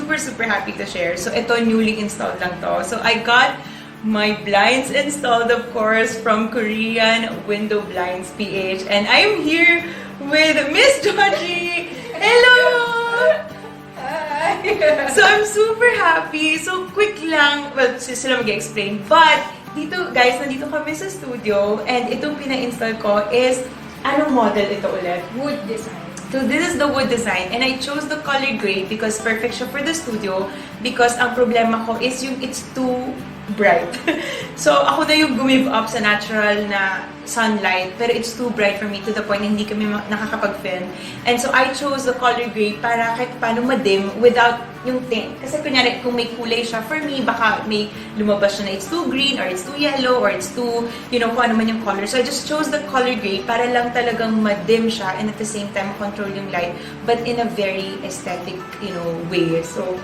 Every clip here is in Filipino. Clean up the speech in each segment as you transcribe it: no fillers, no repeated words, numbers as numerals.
super happy to share. So ito, newly installed lang to. So I got my blinds installed, of course, from Korean Window Blinds PH. And I'm here with Miss Georgie. Hello! Hi! So I'm super happy. So quick lang, well, sila mag-explain. But dito, guys, nandito kami sa studio. And itong pina-install ko is, anong model ito ulit? Wood design. So this is the wood design, and I chose the color gray because perfect siya for the studio. Because ang problema ko is yung it's too bright. So ako na yung gumive up sa natural na sunlight, pero it's too bright for me to the point na hindi kami nakakapag-film. And so I chose the color gray para kahit paano ma-dim without yung tint. Kasi kunyari, kung may kulay siya, for me, baka may lumabas siya na it's too green, or it's too yellow, or it's too, you know, kung ano man yung color. So I just chose the color gray para lang talagang ma-dim siya and at the same time control yung light, but in a very aesthetic, you know, way. So,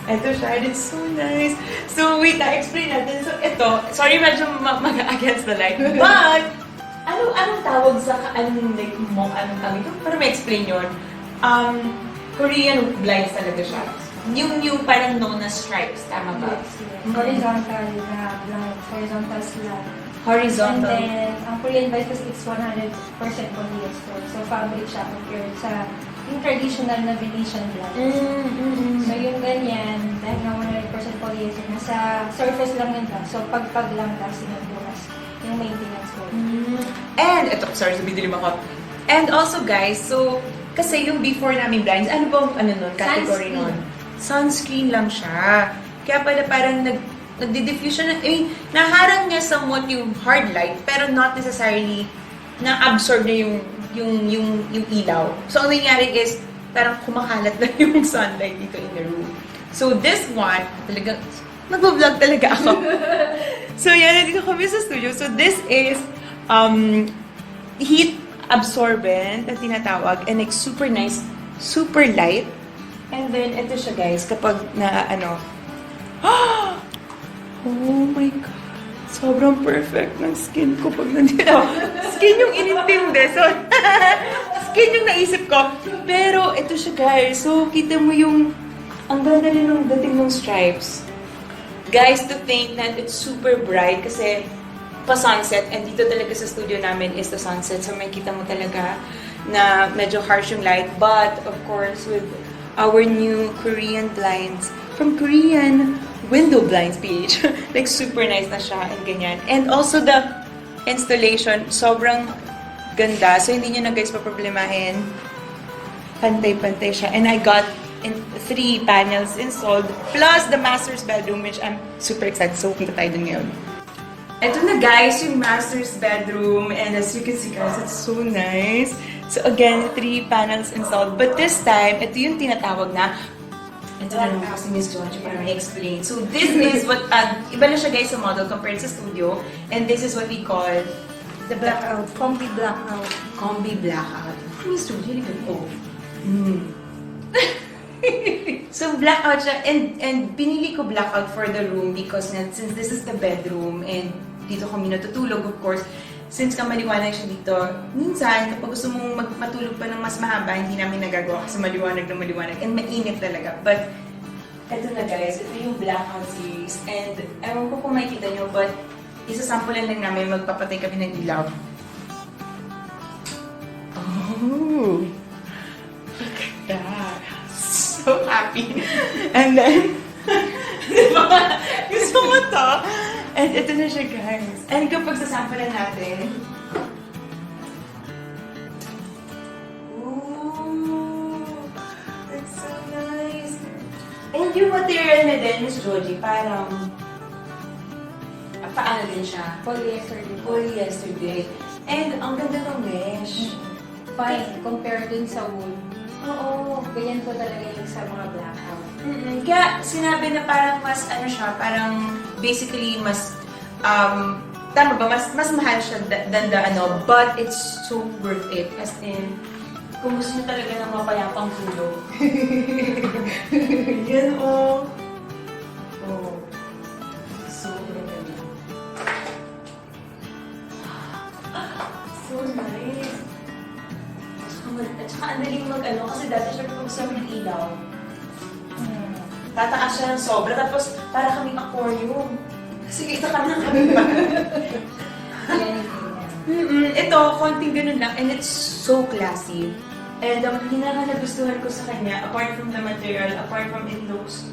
eto siya, and it's so nice. So, wait, na-explain natin. So, ito, sorry, medyo mag-against the light, but, anong tawag sa, anong tawag ito? Para ma-explain yun. Korean blinds talaga siya. Yung parang known as stripes, tama ba? Yes. Horizontal na blinds, horizontal slab. Horizontal. And then, ang Korean blinds kasi it's 100% polyester. So, fabric siya compared sa yung traditional na Venetian blinds. So, yung ganyan, dahil nga 100% polyester, nasa surface lang yun lang. So, pagpag lang kasi nagbukas yung maintenance ko. And, ito, sorry, sabihin dilim ako. And also, guys, so, kasi yung before namin blinds, ano bang, category nun? Sunscreen lang siya. Kaya pala parang nagdi-diffuse siya, naharang niya somewhat yung hard light, pero not necessarily na-absorb na yung ilaw. So, ang nangyari is, parang kumakalat na yung sunlight dito in the room. So, this one, talagang, nag-vlog talaga ako. So, yan, nandito kami sa studio. So, this is, heat absorbent na tinatawag, and like super nice, super light. And then, ito siya guys, kapag na oh my God! Sobrang perfect ng skin ko pag nandito. Skin yung inintindi. So, skin yung naisip ko. Pero, ito siya guys. So, kita mo yung, ang ganda rin ng dating ng stripes. Guys, to think that it's super bright kasi pa-sunset, and dito talaga sa studio namin is the sunset. So, may kita mo talaga na medyo harsh yung light. But, of course, with our new Korean blinds from Korean Window Blinds PH. Like, super nice na siya and ganyan. And also, the installation, sobrang ganda. So, hindi nyo na guys paproblemahin. Pantay-pantay siya. And I got 3 panels installed, plus the master's bedroom, which I'm super excited. So, punta tayo dun ngayon. Ito na guys, yung master's bedroom. And as you can see guys, it's so nice. So, again, 3 panels installed. But this time, ito yung tinatawag na, ito na naman si Miss Georgie para ma-explain. So, this is what, iba na siya guys sa model compared sa studio. And this is what we call The blackout, combi blackout. Combi blackout. Miss Georgie, really good. So, blackout siya. And pinili ko blackout for the room because since this is the bedroom and dito kami natutulog, of course, since maliwanag siya dito, minsan, kapag gusto mong matulog pa ng mas mahaba, hindi namin nagagawa kasi maliwanag na maliwanag. And mainit talaga. But, eto na guys, ito yung blackout series. And, ewan ko kung makikita nyo, but, isasampulan lang namin, magpapatay kami ng ilaw. Oh! Look at that! So happy! And then, diba? Gusto mo to? And ito na siya, guys. And kapag sasampalan natin, ooh, that's so nice. And yung material na din, Miss Georgie, parang, paano din siya? Polyester din. Polyester din. And ang ganda ng mesh. Fine, compared dun sa wood. Oo. Ganyan po talaga yung sa mga blackout. Kaya sinabi na parang mas ano siya, parang basically mas tama ba, mas mahal siya than the ano, but it's so worth it. As in, kung gusto niyo talaga ng mapayapang tulog. Yan oh. Oh. So ganda. So nice. At saka ang daling mag-ano, kasi dati siya gusto mo ng ilaw. tataas siya ng sobra, tapos para kaming aquarium. Kasi kita kami ng kaming Ito, konting ganun lang, and it's so classy. And ang nagustuhan ko sa kanya, apart from the material, apart from it looks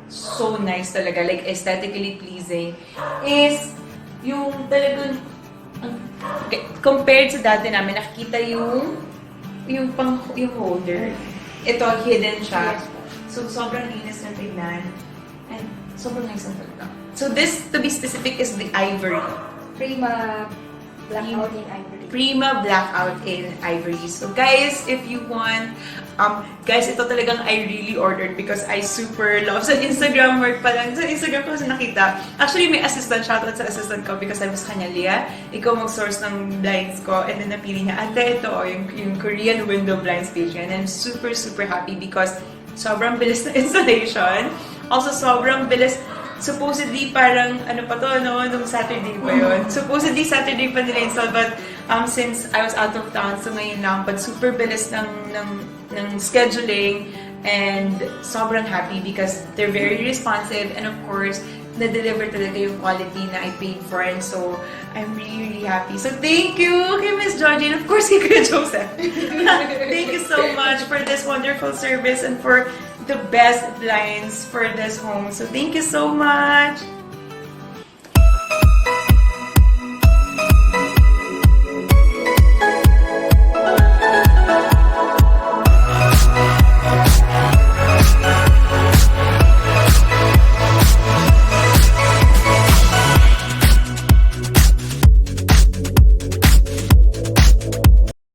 so nice talaga, like aesthetically pleasing, is yung talagang, compared sa dati namin, nakikita yung holder. Ito, hidden siya. So, sobrang linis na tignan. And sobrang nice na talaga. So, this, to be specific, is the Ivory. Prima Blackout in Ivory. Prima Blackout in Ivory. So, guys, if you want, guys, ito talagang I really ordered because I super love. Sa Instagram work pa lang. Sa Instagram ko kasi nakita. Actually, may assistant. Shoutout sa assistant ko because sabi sa kanya, Leah, ikaw mag-source ng blinds ko. And then napili niya, ate, ito, yung Korean window blinds page. And I'm super, super happy because sobrang bilis na installation. Also, sobrang bilis. Supposedly, parang, ano pa to, no? Nung Saturday pa yun. Supposedly, Saturday pa nila install, but since I was out of town, so ngayon lang, but super bilis ng scheduling, and sobrang happy because they're very responsive, and of course, na-deliver talaga yung quality na I paid for, and so, I'm really, really happy. So, thank you kay Miss Georgie, and of course, kay Kuya Joseph. Thank you so much for this wonderful service and for the best blinds for this home. So thank you so much.